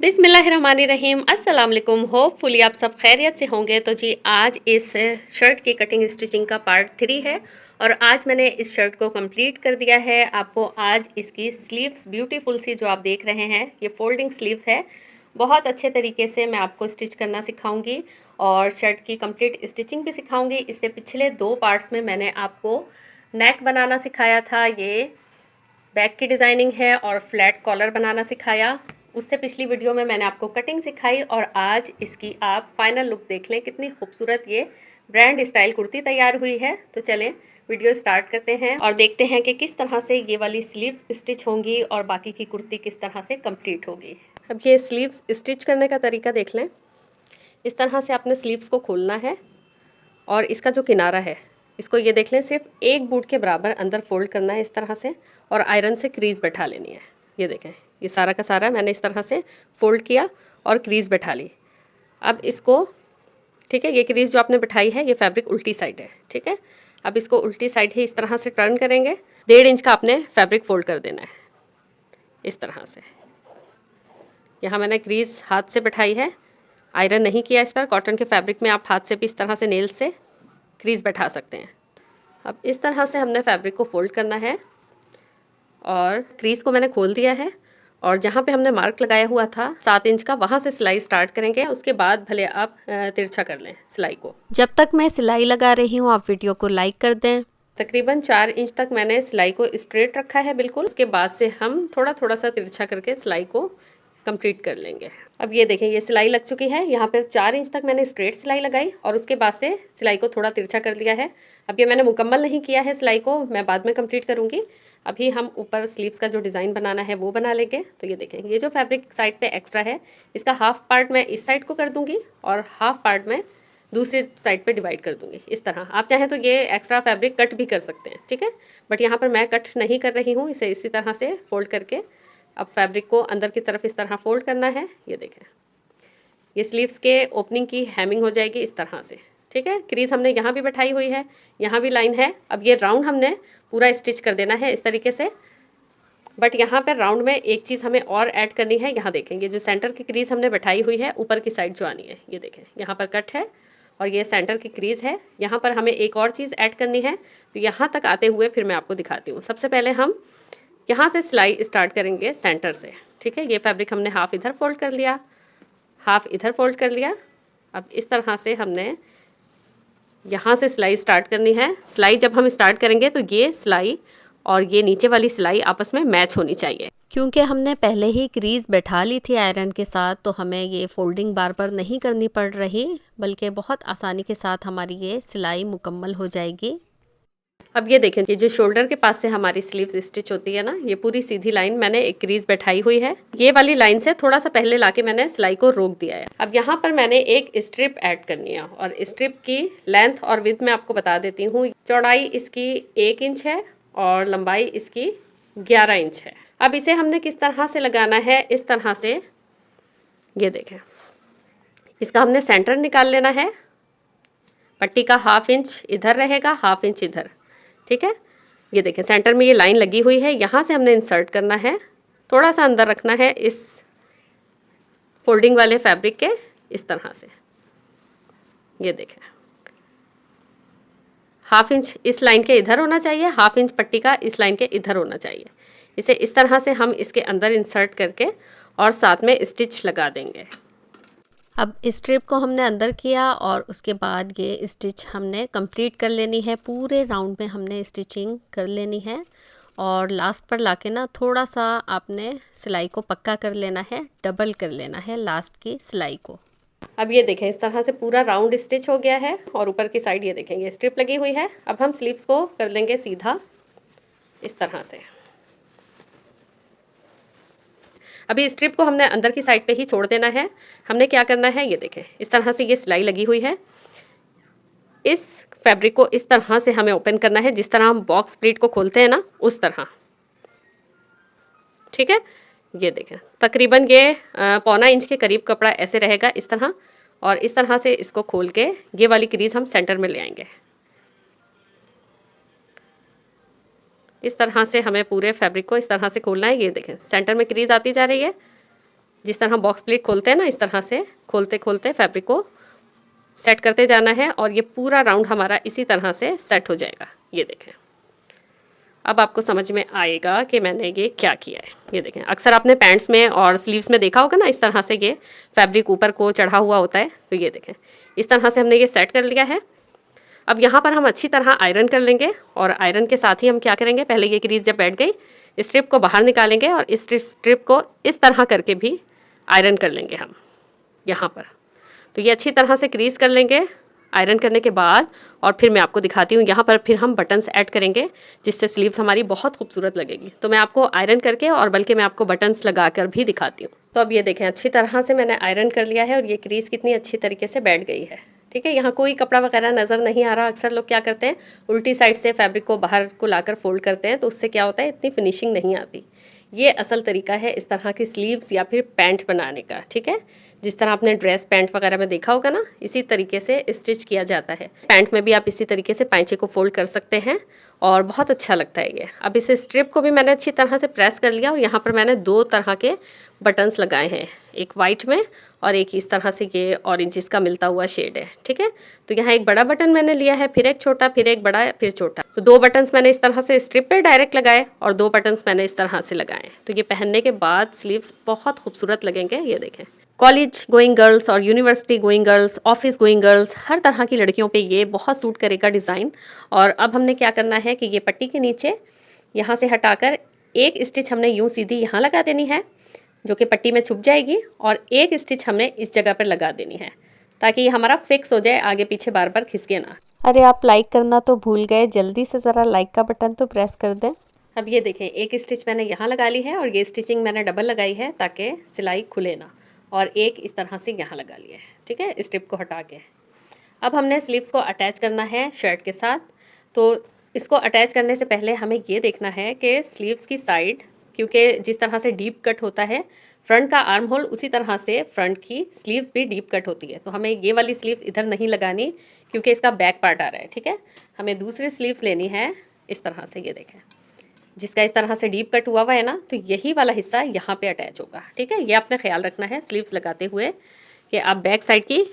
बिस्मिल्लाहिर्रहमानिर्रहीम। अस्सलाम वालेकुम। होपफुली आप सब खैरियत से होंगे। तो जी आज इस शर्ट की कटिंग स्टिचिंग का पार्ट 3 है और आज मैंने इस शर्ट को कंप्लीट कर दिया है। आपको आज इसकी स्लीव्स ब्यूटीफुल सी जो आप देख रहे हैं ये फोल्डिंग स्लीव्स है। बहुत अच्छे तरीके से मैं आपको स्टिच करना सिखाऊंगी और शर्ट की कंप्लीट स्टिचिंग भी सिखाऊंगी। इससे पिछले 2 पार्ट्स में मैंने आपको नेक बनाना सिखाया था, ये बैक की डिज़ाइनिंग है और फ्लैट कॉलर बनाना सिखाया। उससे पिछली वीडियो में मैंने आपको कटिंग सिखाई और आज इसकी आप फाइनल लुक देख लें, कितनी खूबसूरत ये ब्रांड स्टाइल कुर्ती तैयार हुई है। तो चलें वीडियो स्टार्ट करते हैं और देखते हैं कि किस तरह से ये वाली स्लीव्स स्टिच होंगी और बाकी की कुर्ती किस तरह से कंप्लीट होगी। अब ये स्लीव्स स्टिच करने का तरीका देख लें। इस तरह से आपने स्लीव्स को खोलना है और इसका जो किनारा है इसको ये देख लें, सिर्फ एक बूट के बराबर अंदर फोल्ड करना है इस तरह से और आयरन से क्रीज बैठा लेनी है। ये देखें, ये सारा का सारा मैंने इस तरह से फोल्ड किया और क्रीज बैठा ली। अब इसको, ठीक है, ये क्रीज जो आपने बैठाई है ये फैब्रिक उल्टी साइड है, ठीक है। अब इसको उल्टी साइड ही इस तरह से टर्न करेंगे। 1.5 इंच का आपने फैब्रिक फोल्ड कर देना है इस तरह से। यहाँ मैंने क्रीज हाथ से बैठाई है, आयरन नहीं किया इस पर। कॉटन के फैब्रिक में आप हाथ से भी इस तरह से नेल से क्रीज बैठा सकते हैं। अब इस तरह से हमने फैब्रिक को फोल्ड करना है और क्रीज को मैंने खोल दिया है और जहाँ पे हमने मार्क लगाया हुआ था 7 इंच का, वहाँ से सिलाई स्टार्ट करेंगे। उसके बाद भले आप तिरछा कर लें सिलाई को। जब तक मैं सिलाई लगा रही हूँ आप वीडियो को लाइक कर दें। तकरीबन 4 इंच तक मैंने सिलाई को स्ट्रेट रखा है बिल्कुल। उसके बाद से हम थोड़ा थोड़ा सा तिरछा करके सिलाई को कंप्लीट कर लेंगे। अब ये देखें, ये सिलाई लग चुकी है। यहाँ पर 4 इंच तक मैंने स्ट्रेट सिलाई लगाई और उसके बाद से सिलाई को थोड़ा तिरछा कर दिया है। अब ये मैंने मुकम्मल नहीं किया है सिलाई को, मैं बाद में कंप्लीट करूँगी। अभी हम ऊपर स्लीव्स का जो डिज़ाइन बनाना है वो बना लेंगे। तो ये देखें, ये जो फैब्रिक साइड पे एक्स्ट्रा है इसका हाफ पार्ट मैं इस साइड को कर दूँगी और हाफ पार्ट मैं दूसरी साइड पे डिवाइड कर दूँगी इस तरह। आप चाहें तो ये एक्स्ट्रा फैब्रिक कट भी कर सकते हैं, ठीक है, बट यहाँ पर मैं कट नहीं कर रही हूँ। इसे इसी तरह से फोल्ड करके अब फैब्रिक को अंदर की तरफ इस तरह फोल्ड करना है। ये देखें, ये स्लीव्स के ओपनिंग की हैमिंग हो जाएगी इस तरह से, ठीक है। क्रीज हमने यहाँ भी बैठाई हुई है, यहाँ भी लाइन है। अब ये राउंड हमने पूरा स्टिच कर देना है इस तरीके से। बट यहाँ पर राउंड में एक चीज़ हमें और ऐड करनी है। यहाँ देखें, ये जो सेंटर की क्रीज हमने बैठाई हुई है ऊपर की साइड जो आनी है, ये देखें यहाँ पर कट है और ये सेंटर की क्रीज है। यहाँ पर हमें एक और चीज़ ऐड करनी है। तो यहाँ तक आते हुए फिर मैं आपको दिखाती हूँ। सबसे पहले हम यहाँ से सिलाई स्टार्ट करेंगे सेंटर से, ठीक है। ये फैब्रिक हमने हाफ इधर फोल्ड कर लिया, हाफ इधर फोल्ड कर लिया। अब इस तरह से हमने यहाँ से सिलाई स्टार्ट करनी है। सिलाई जब हम स्टार्ट करेंगे तो ये सिलाई और ये नीचे वाली सिलाई आपस में मैच होनी चाहिए। क्योंकि हमने पहले ही क्रीज बैठा ली थी आयरन के साथ, तो हमें ये फोल्डिंग बार बार नहीं करनी पड़ रही, बल्कि बहुत आसानी के साथ हमारी ये सिलाई मुकम्मल हो जाएगी। अब ये देखें, ये जो शोल्डर के पास से हमारी स्लीव्स स्टिच होती है ना, ये पूरी सीधी लाइन मैंने एक क्रीज बैठाई हुई है। ये वाली लाइन से थोड़ा सा पहले लाके मैंने सिलाई को रोक दिया है। अब यहाँ पर मैंने एक स्ट्रिप ऐड करनी है और स्ट्रिप की लेंथ और विड्थ मैं आपको बता देती हूँ। चौड़ाई इसकी 1 इंच है और लंबाई इसकी 11 इंच है। अब इसे हमने किस तरह से लगाना है, इस तरह से, ये देखें, इसका हमने सेंटर निकाल लेना है। पट्टी का हाफ इंच इधर रहेगा, हाफ इंच इधर, ठीक है। ये देखें, सेंटर में ये लाइन लगी हुई है, यहाँ से हमने इंसर्ट करना है, थोड़ा सा अंदर रखना है इस फोल्डिंग वाले फैब्रिक के इस तरह से। ये देखें, हाफ इंच इस लाइन के इधर होना चाहिए, हाफ इंच पट्टी का इस लाइन के इधर होना चाहिए। इसे इस तरह से हम इसके अंदर इंसर्ट करके और साथ में स्टिच लगा देंगे। अब स्ट्रिप को हमने अंदर किया और उसके बाद ये स्टिच हमने कंप्लीट कर लेनी है। पूरे राउंड में हमने स्टिचिंग कर लेनी है और लास्ट पर लाके ना थोड़ा सा आपने सिलाई को पक्का कर लेना है, डबल कर लेना है लास्ट की सिलाई को। अब ये देखें, इस तरह से पूरा राउंड स्टिच हो गया है और ऊपर की साइड ये देखें ये स्ट्रिप लगी हुई है। अब हम स्लीव्स को कर देंगे सीधा इस तरह से। अभी स्ट्रिप को हमने अंदर की साइड पे ही छोड़ देना है। हमने क्या करना है, ये देखें, इस तरह से ये सिलाई लगी हुई है। इस फैब्रिक को इस तरह से हमें ओपन करना है, जिस तरह हम बॉक्स प्लीट को खोलते हैं ना, उस तरह, ठीक है। ये देखें, तकरीबन ये 1.25 इंच के करीब कपड़ा ऐसे रहेगा इस तरह, और इस तरह से इसको खोल के ये वाली क्रीज हम सेंटर में ले आएंगे। इस तरह से हमें पूरे फैब्रिक को इस तरह से खोलना है। ये देखें, सेंटर में क्रीज आती जा रही है जिस तरह बॉक्स प्लीट खोलते हैं ना, इस तरह से खोलते खोलते फैब्रिक को सेट करते जाना है और ये पूरा राउंड हमारा इसी तरह से सेट हो जाएगा। ये देखें, अब आपको समझ में आएगा कि मैंने ये क्या किया है। ये देखें, अक्सर आपने पैंट्स में और स्लीव्स में देखा होगा ना, इस तरह से ये फैब्रिक ऊपर को चढ़ा हुआ होता है। तो ये देखें, इस तरह से हमने ये सेट कर लिया है। अब यहाँ पर हम अच्छी तरह आयरन कर लेंगे और आयरन के साथ ही हम क्या करेंगे, पहले ये क्रीज जब बैठ गई, स्ट्रिप को बाहर निकालेंगे और इस स्ट्रिप को इस तरह करके भी आयरन कर लेंगे हम यहाँ पर। तो ये अच्छी तरह से क्रीज कर लेंगे आयरन करने के बाद, और फिर मैं आपको दिखाती हूँ यहाँ पर फिर हम बटन्स ऐड करेंगे, जिससे स्लीव्स हमारी बहुत खूबसूरत लगेगी। तो मैं आपको आयरन करके और बल्कि मैं आपको बटन्स लगा कर भी दिखाती हूँ। तो अब ये देखें, अच्छी तरह से मैंने आयरन कर लिया है और ये क्रीज कितनी अच्छी तरीके से बैठ गई है। ठीक है, यहाँ कोई कपड़ा वगैरह नज़र नहीं आ रहा। अक्सर लोग क्या करते हैं, उल्टी साइड से फैब्रिक को बाहर को लाकर फोल्ड करते हैं, तो उससे क्या होता है, इतनी फिनिशिंग नहीं आती। ये असल तरीका है इस तरह की स्लीव्स या फिर पैंट बनाने का। ठीक है, जिस तरह आपने ड्रेस पैंट वगैरह में देखा होगा ना, इसी तरीके से स्टिच किया जाता है। पैंट में भी आप इसी तरीके से पैंचे को फोल्ड कर सकते हैं और बहुत अच्छा लगता है ये। अब इस स्ट्रिप को भी मैंने अच्छी तरह से प्रेस कर लिया और यहाँ पर मैंने 2 तरह के बटन्स लगाए हैं, एक वाइट में और एक इस तरह से ये ऑरेंज इसका मिलता हुआ शेड है। ठीक है, तो यहाँ एक बड़ा बटन मैंने लिया है, फिर एक छोटा, फिर एक बड़ा, फिर छोटा। तो 2 बटन्स मैंने इस तरह से स्ट्रिप पे डायरेक्ट लगाए और 2 बटन्स मैंने इस तरह से लगाए। तो ये पहनने के बाद स्लीव्स बहुत खूबसूरत लगेंगे। ये देखें, कॉलेज गोइंग गर्ल्स और university going girls, office going girls, हर तरह की लड़कियों पे ये बहुत सूट करेगा डिज़ाइन। और अब हमने क्या करना है कि ये पट्टी के नीचे यहाँ से हटाकर एक स्टिच हमने यूँ सीधी यहाँ लगा देनी है, जो कि पट्टी में छुप जाएगी, और एक स्टिच हमने इस जगह पर लगा देनी है ताकि ये हमारा फिक्स हो जाए, आगे पीछे बार बार खिसके ना। अरे आप लाइक करना तो भूल गए, जल्दी से ज़रा लाइक का बटन तो प्रेस कर दें। अब ये देखें, एक स्टिच मैंने यहाँ लगा ली है और ये स्टिचिंग मैंने डबल लगाई है ताकि सिलाई खुले ना, और एक इस तरह से यहाँ लगा लिया है। ठीक है, स्ट्रिप को हटा के अब हमने स्लीव्स को अटैच करना है शर्ट के साथ। तो इसको अटैच करने से पहले हमें ये देखना है कि स्लीव्स की साइड, क्योंकि जिस तरह से डीप कट होता है फ्रंट का आर्म होल, उसी तरह से फ्रंट की स्लीव्स भी डीप कट होती है। तो हमें ये वाली स्लीव्स इधर नहीं लगानी क्योंकि इसका बैक पार्ट आ रहा है। ठीक है, हमें दूसरी स्लीव्स लेनी है इस तरह से। ये देखें, जिसका इस तरह से डीप कट हुआ है ना, तो यही वाला हिस्सा यहाँ पे अटैच होगा। ठीक है, ये आपने ख्याल रखना है स्लीव्स लगाते हुए कि आप बैक साइड की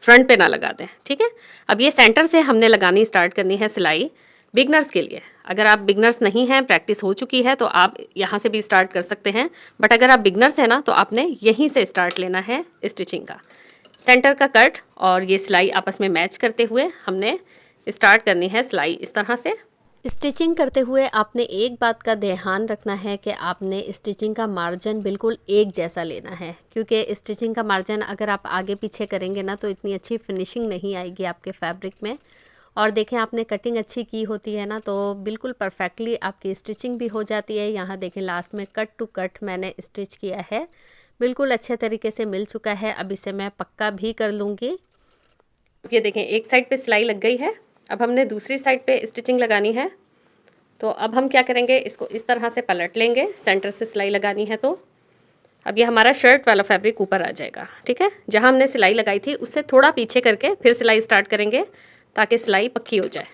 फ्रंट पे ना लगा दें। ठीक है, अब ये सेंटर से हमने लगानी स्टार्ट करनी है सिलाई बिगनर्स के लिए। अगर आप बिगनर्स नहीं हैं, प्रैक्टिस हो चुकी है, तो आप यहाँ से भी स्टार्ट कर सकते हैं, बट अगर आप बिगनर्स हैं ना, तो आपने यहीं से स्टार्ट लेना है स्टिचिंग का। सेंटर का कट और ये सिलाई आपस में मैच करते हुए हमने स्टार्ट करनी है सिलाई इस तरह से। स्टिचिंग करते हुए आपने एक बात का ध्यान रखना है कि आपने स्टिचिंग का मार्जिन बिल्कुल एक जैसा लेना है, क्योंकि स्टिचिंग का मार्जिन अगर आप आगे पीछे करेंगे ना, तो इतनी अच्छी फिनिशिंग नहीं आएगी आपके फैब्रिक में। और देखें, आपने कटिंग अच्छी की होती है ना, तो बिल्कुल परफेक्टली आपकी स्टिचिंग भी हो जाती है। यहाँ देखें, लास्ट में कट टू कट मैंने स्टिच किया है, बिल्कुल अच्छे तरीके से मिल चुका है। अब इसे मैं पक्का भी कर लूँगी। ये देखें, एक साइड पे सिलाई लग गई है, अब हमने दूसरी साइड पे स्टिचिंग लगानी है। तो अब हम क्या करेंगे, इसको इस तरह से पलट लेंगे, सेंटर से सिलाई लगानी है। तो अब ये हमारा शर्ट वाला फैब्रिक ऊपर आ जाएगा। ठीक है, जहाँ हमने सिलाई लगाई थी उससे थोड़ा पीछे करके फिर सिलाई स्टार्ट करेंगे ताकि सिलाई पक्की हो जाए।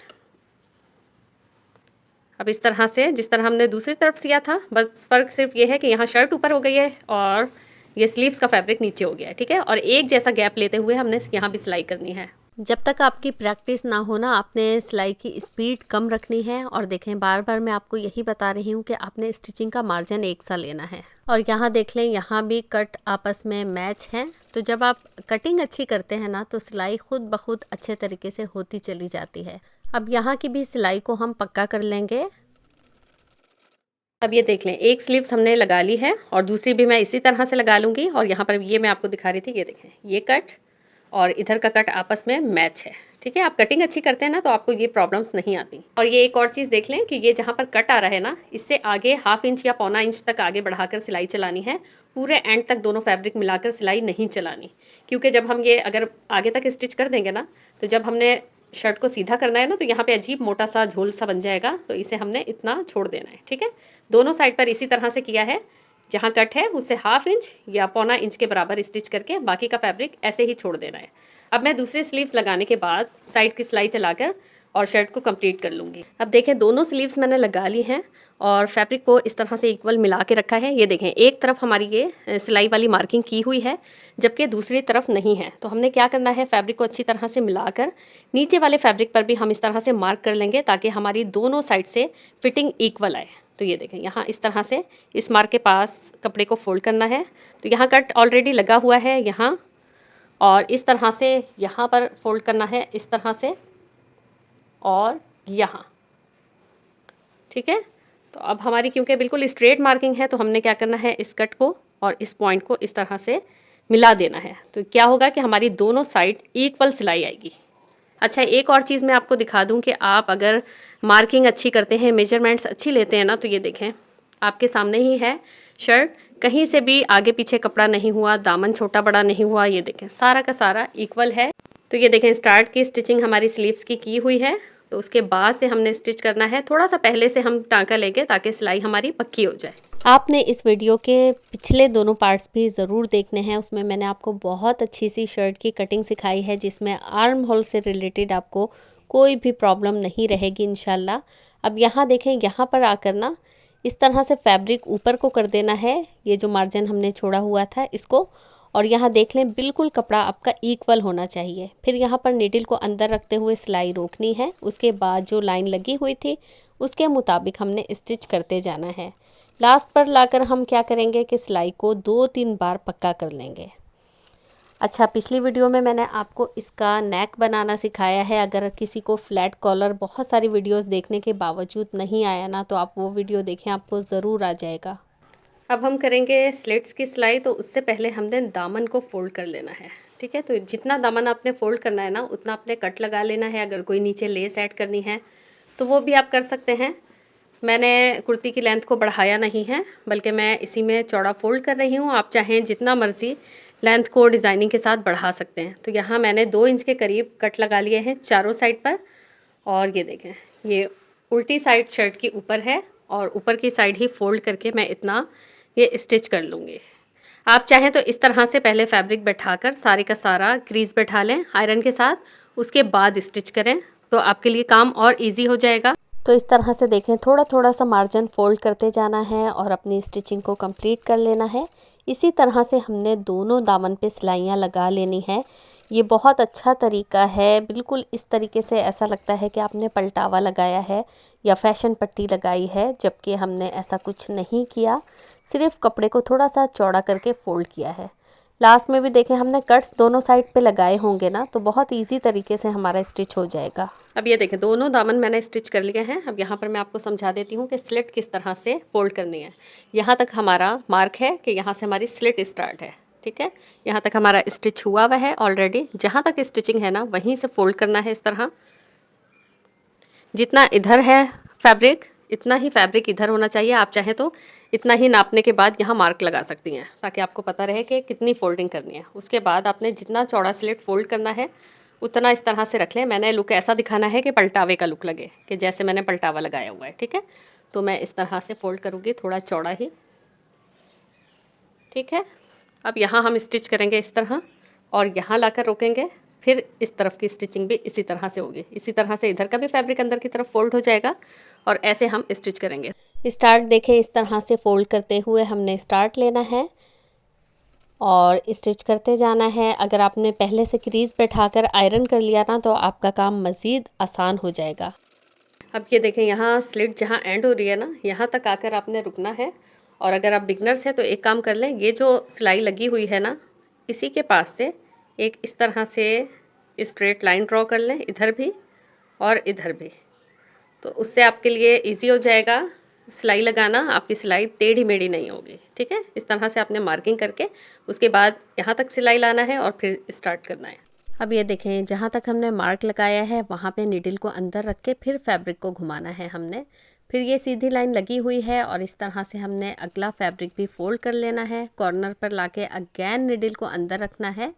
अब इस तरह से जिस तरह हमने दूसरी तरफ सिया था, बस फ़र्क सिर्फ ये है कि यहाँ शर्ट ऊपर हो गई है और ये स्लीव्स का फैब्रिक नीचे हो गया है। ठीक है, और एक जैसा गैप लेते हुए हमने यहाँ भी सिलाई करनी है। जब तक आपकी प्रैक्टिस ना हो ना, आपने सिलाई की स्पीड कम रखनी है। और देखें, बार बार मैं आपको यही बता रही हूँ कि आपने स्टिचिंग का मार्जिन एक सा लेना है। और यहाँ देख लें, यहाँ भी कट आपस में मैच हैं। तो जब आप कटिंग अच्छी करते हैं ना, तो सिलाई खुद ब खुद अच्छे तरीके से होती चली जाती है। अब यहाँ की भी सिलाई को हम पक्का कर लेंगे। अब ये देख लें, एक स्लीव्स हमने लगा ली है और दूसरी भी मैं इसी तरह से लगा लूँगी। और यहाँ पर ये मैं आपको दिखा रही थी, ये देखें, ये कट और इधर का कट आपस में मैच है। ठीक है, आप कटिंग अच्छी करते हैं ना, तो आपको ये प्रॉब्लम्स नहीं आती। और ये एक और चीज़ देख लें कि ये जहाँ पर कट आ रहा है ना, इससे आगे 1/2 इंच या पौना इंच तक आगे बढ़ाकर सिलाई चलानी है। पूरे एंड तक दोनों फैब्रिक मिलाकर सिलाई नहीं चलानी, क्योंकि जब हम ये अगर आगे तक स्टिच कर देंगे ना, तो जब हमने शर्ट को सीधा करना है ना, तो यहाँ पे अजीब मोटा सा झोल सा बन जाएगा। तो इसे हमने इतना छोड़ देना है। ठीक है, दोनों साइड पर इसी तरह से किया है। जहाँ कट है उससे 1/2 इंच या पौना इंच के बराबर स्टिच करके बाकी का फैब्रिक ऐसे ही छोड़ देना है। अब मैं दूसरे स्लीव्स लगाने के बाद साइड की सिलाई चलाकर और शर्ट को कंप्लीट कर लूँगी। अब देखें, दोनों स्लीव्स मैंने लगा ली हैं और फैब्रिक को इस तरह से इक्वल मिला के रखा है। ये देखें, एक तरफ हमारी ये सिलाई वाली मार्किंग की हुई है जबकि दूसरी तरफ नहीं है। तो हमने क्या करना है, फैब्रिक को अच्छी तरह से मिलाकर नीचे वाले फैब्रिक पर भी हम इस तरह से मार्क कर लेंगे ताकि हमारी दोनों साइड से फिटिंग इक्वल आए। तो ये देखें, यहाँ इस तरह से इस मार्क के पास कपड़े को फोल्ड करना है। तो यहाँ कट ऑलरेडी लगा हुआ है यहाँ, और इस तरह से यहाँ पर फोल्ड करना है इस तरह से, और यहाँ, ठीक है। तो अब हमारी क्योंकि बिल्कुल स्ट्रेट मार्किंग है तो हमने क्या करना है, इस कट को और इस पॉइंट को इस तरह से मिला देना है। तो क्या होगा कि हमारी दोनों साइड इक्वल सिलाई आएगी। अच्छा, एक और चीज़ मैं आपको दिखा दूं कि आप अगर मार्किंग अच्छी करते हैं, मेजरमेंट्स अच्छी लेते हैं ना, तो ये देखें आपके सामने ही है शर्ट, कहीं से भी आगे पीछे कपड़ा नहीं हुआ, दामन छोटा बड़ा नहीं हुआ, ये देखें सारा का सारा इक्वल है। तो ये देखें, स्टार्ट की स्टिचिंग हमारी स्लीव्स की हुई है। तो उसके बाद से हमने स्टिच करना है, थोड़ा सा पहले से हम टाँका लेंगे ताकि सिलाई हमारी पक्की हो जाए। आपने इस वीडियो के पिछले दोनों पार्ट्स भी ज़रूर देखने हैं, उसमें मैंने आपको बहुत अच्छी सी शर्ट की कटिंग सिखाई है जिसमें आर्म होल से रिलेटेड आपको कोई भी प्रॉब्लम नहीं रहेगी इंशाल्लाह। अब यहाँ देखें, यहाँ पर आकर ना इस तरह से फैब्रिक ऊपर को कर देना है, ये जो मार्जिन हमने छोड़ा हुआ था इसको, और यहाँ देख लें बिल्कुल कपड़ा आपका इक्वल होना चाहिए। फिर यहाँ पर नीडल को अंदर रखते हुए सिलाई रोकनी है। उसके बाद जो लाइन लगी हुई थी उसके मुताबिक हमने स्टिच करते जाना है। लास्ट पर लाकर हम क्या करेंगे कि सिलाई को 2-3 बार पक्का कर लेंगे। अच्छा, पिछली वीडियो में मैंने आपको इसका नेक बनाना सिखाया है। अगर किसी को फ्लैट कॉलर बहुत सारी वीडियोस देखने के बावजूद नहीं आया ना, तो आप वो वीडियो देखें, आपको ज़रूर आ जाएगा। अब हम करेंगे स्लिट्स की सिलाई। तो उससे पहले हमने दामन को फोल्ड कर लेना है, ठीक है। तो जितना दामन आपने फोल्ड करना है ना, उतना आपने कट लगा लेना है। अगर कोई नीचे लेस ऐड करनी है तो वो भी आप कर सकते हैं। मैंने कुर्ती की लेंथ को बढ़ाया नहीं है, बल्कि मैं इसी में चौड़ा फोल्ड कर रही हूँ। आप चाहें जितना मर्ज़ी लेंथ को डिज़ाइनिंग के साथ बढ़ा सकते हैं। तो यहाँ मैंने 2 इंच के करीब कट लगा लिए हैं चारों साइड पर। और ये देखें, ये उल्टी साइड शर्ट की ऊपर है और ऊपर की साइड ही फोल्ड करके मैं इतना ये स्टिच कर लूँगी। आप चाहें तो इस तरह से पहले फैब्रिक बैठाकर सारे का सारा क्रीज बैठा लें आयरन के साथ, उसके बाद स्टिच करें तो आपके लिए काम और इजी हो जाएगा। तो इस तरह से देखें, थोड़ा थोड़ा सा मार्जिन फोल्ड करते जाना है और अपनी स्टिचिंग को कंप्लीट कर लेना है। इसी तरह से हमने दोनों दामन पे सिलाइयाँ लगा लेनी है। ये बहुत अच्छा तरीका है, बिल्कुल इस तरीके से ऐसा लगता है कि आपने पलटावा लगाया है या फैशन पट्टी लगाई है, जबकि हमने ऐसा कुछ नहीं किया, सिर्फ कपड़े को थोड़ा सा चौड़ा करके फोल्ड किया है। लास्ट में भी देखें, हमने कट्स दोनों साइड पे लगाए होंगे ना, तो बहुत इजी तरीके से हमारा स्टिच हो जाएगा। अब ये देखें, दोनों दामन मैंने स्टिच कर लिए हैं। अब यहाँ पर मैं आपको समझा देती हूँ कि स्लिट किस तरह से फोल्ड करनी है। यहाँ तक हमारा मार्क है कि यहाँ से हमारी स्लिट स्टार्ट है, ठीक है। यहाँ तक हमारा स्टिच हुआ हुआ है ऑलरेडी। जहाँ तक स्टिचिंग है ना, वहीं से फोल्ड करना है इस तरह। जितना इधर है फैब्रिक, इतना ही फैब्रिक इधर होना चाहिए। आप चाहें तो इतना ही नापने के बाद यहाँ मार्क लगा सकती हैं, ताकि आपको पता रहे कि कितनी फोल्डिंग करनी है। उसके बाद आपने जितना चौड़ा स्लिट फोल्ड करना है उतना इस तरह से रख लें। मैंने लुक ऐसा दिखाना है कि पलटावे का लुक लगे, कि जैसे मैंने पलटावा लगाया हुआ है, ठीक है। तो मैं इस तरह से फोल्ड करूँगी, थोड़ा चौड़ा ही, ठीक है। अब यहाँ हम स्टिच करेंगे इस तरह और यहाँ लाकर रोकेंगे। फिर इस तरफ की स्टिचिंग भी इसी तरह से होगी। इसी तरह से इधर का भी फैब्रिक अंदर की तरफ फोल्ड हो जाएगा और ऐसे हम स्टिच करेंगे। स्टार्ट देखें, इस तरह से फोल्ड करते हुए हमने स्टार्ट लेना है और स्टिच करते जाना है। अगर आपने पहले से क्रीज बैठाकर आयरन कर लिया ना, तो आपका काम मज़ीद आसान हो जाएगा। अब ये देखें, यहाँ स्लिट जहाँ एंड हो रही है ना, यहाँ तक आकर आपने रुकना है। और अगर आप बिगनर्स हैं तो एक काम कर लें, ये जो सिलाई लगी हुई है ना, इसी के पास से एक इस तरह से स्ट्रेट लाइन ड्रॉ कर लें, इधर भी और इधर भी। तो उससे आपके लिए इजी हो जाएगा सिलाई लगाना, आपकी सिलाई टेढ़ी मेढ़ी नहीं होगी, ठीक है। इस तरह से आपने मार्किंग करके उसके बाद यहाँ तक सिलाई लाना है और फिर स्टार्ट करना है। अब ये देखें, जहाँ तक हमने मार्क लगाया है वहाँ पे नीडल को अंदर रख के फिर फैब्रिक को घुमाना है हमने। फिर ये सीधी लाइन लगी हुई है और इस तरह से हमने अगला फैब्रिक भी फोल्ड कर लेना है। कॉर्नर पर लाके अगेन नीडल को अंदर रखना है,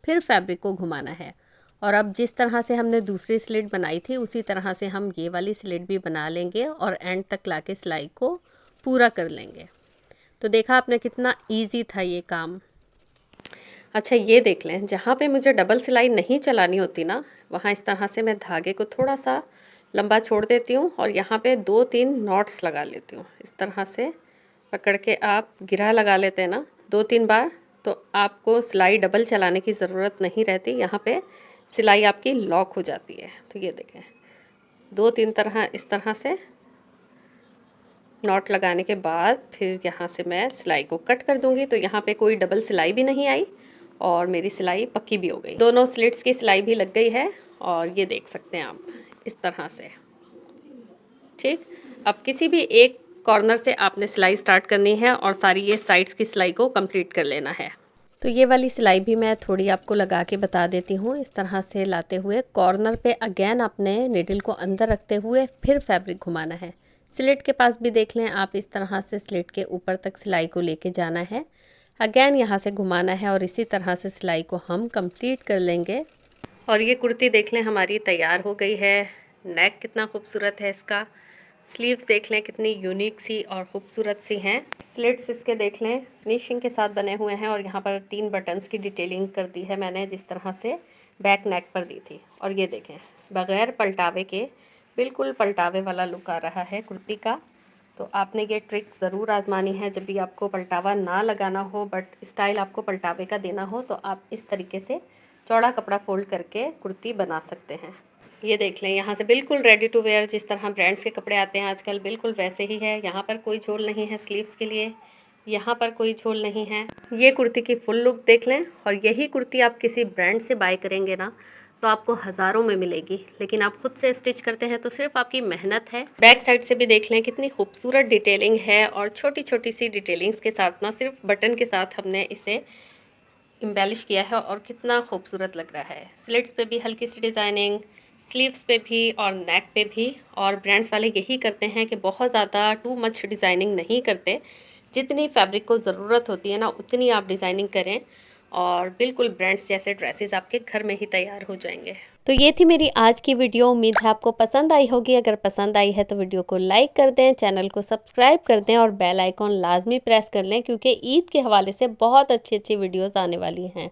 फिर फैब्रिक को घुमाना है। और अब जिस तरह से हमने दूसरी स्लिट बनाई थी उसी तरह से हम ये वाली स्लिट भी बना लेंगे और एंड तक लाके सिलाई को पूरा कर लेंगे। तो देखा आपने कितना इजी था ये काम। अच्छा, ये देख लें, जहाँ पे मुझे डबल सिलाई नहीं चलानी होती ना, वहाँ इस तरह से मैं धागे को थोड़ा सा लंबा छोड़ देती हूँ और यहाँ पे 2-3 नॉट्स लगा लेती हूँ। इस तरह से पकड़ के आप गिरा लगा लेते हैं ना 2-3 बार, तो आपको सिलाई डबल चलाने की ज़रूरत नहीं रहती। यहाँ पे सिलाई आपकी लॉक हो जाती है। तो ये देखें 2-3 तरह इस तरह से नॉट लगाने के बाद फिर यहाँ से मैं सिलाई को कट कर दूँगी। तो यहाँ पे कोई डबल सिलाई भी नहीं आई और मेरी सिलाई पक्की भी हो गई। दोनों स्लिट्स की सिलाई भी लग गई है और ये देख सकते हैं आप इस तरह से। ठीक, अब किसी भी एक कॉर्नर से आपने सिलाई स्टार्ट करनी है और सारी ये साइड्स की सिलाई को कंप्लीट कर लेना है। तो ये वाली सिलाई भी मैं थोड़ी आपको लगा के बता देती हूँ। इस तरह से लाते हुए कॉर्नर पे अगेन आपने निडल को अंदर रखते हुए फिर फैब्रिक घुमाना है। स्लिट के पास भी देख लें आप, इस तरह से स्लिट के ऊपर तक सिलाई को लेके जाना है, अगेन यहाँ से घुमाना है और इसी तरह से सिलाई को हम कंप्लीट कर लेंगे। और ये कुर्ती देख लें हमारी तैयार हो गई है। नेक कितना खूबसूरत है इसका, स्लीव्स देख लें कितनी यूनिक सी और ख़ूबसूरत सी हैं। स्लिट्स इसके देख लें फिनिशिंग के साथ बने हुए हैं और यहाँ पर 3 बटन्स की डिटेलिंग कर दी है मैंने, जिस तरह से बैक नेक पर दी थी। और ये देखें बग़ैर पलटावे के बिल्कुल पलटावे वाला लुक आ रहा है कुर्ती का। तो आपने ये ट्रिक ज़रूर आजमानी है जब भी आपको पलटावा ना लगाना हो बट स्टाइल आपको पलटावे का देना हो, तो आप इस तरीके से चौड़ा कपड़ा फोल्ड करके कुर्ती बना सकते हैं। ये देख लें यहाँ से बिल्कुल रेडी टू वेयर, जिस तरह ब्रांड्स के कपड़े आते हैं आजकल बिल्कुल वैसे ही है। यहाँ पर कोई झोल नहीं है स्लीव्स के लिए, यहाँ पर कोई झोल नहीं है। ये कुर्ती की फुल लुक देख लें और यही कुर्ती आप किसी ब्रांड से बाय करेंगे ना तो आपको हज़ारों में मिलेगी, लेकिन आप खुद से स्टिच करते हैं तो सिर्फ आपकी मेहनत है। बैक साइड से भी देख लें कितनी खूबसूरत डिटेलिंग है और छोटी छोटी सी डिटेलिंग्स के साथ ना सिर्फ बटन के साथ हमने इसे एम्बेलिश किया है और कितना खूबसूरत लग रहा है। स्लिट्स पे भी हल्की सी डिज़ाइनिंग, स्लीव्स पे भी और नेक पे भी। और ब्रांड्स वाले यही करते हैं कि बहुत ज़्यादा टू मच डिज़ाइनिंग नहीं करते, जितनी फैब्रिक को ज़रूरत होती है ना उतनी आप डिज़ाइनिंग करें और बिल्कुल ब्रांड्स जैसे ड्रेसेस आपके घर में ही तैयार हो जाएंगे। तो ये थी मेरी आज की वीडियो, उम्मीद है आपको पसंद आई होगी। अगर पसंद आई है तो वीडियो को लाइक कर दें, चैनल को सब्सक्राइब कर दें और बेल आइकॉन लाजमी प्रेस कर लें, क्योंकि ईद के हवाले से बहुत अच्छी अच्छी वीडियोस आने वाली हैं।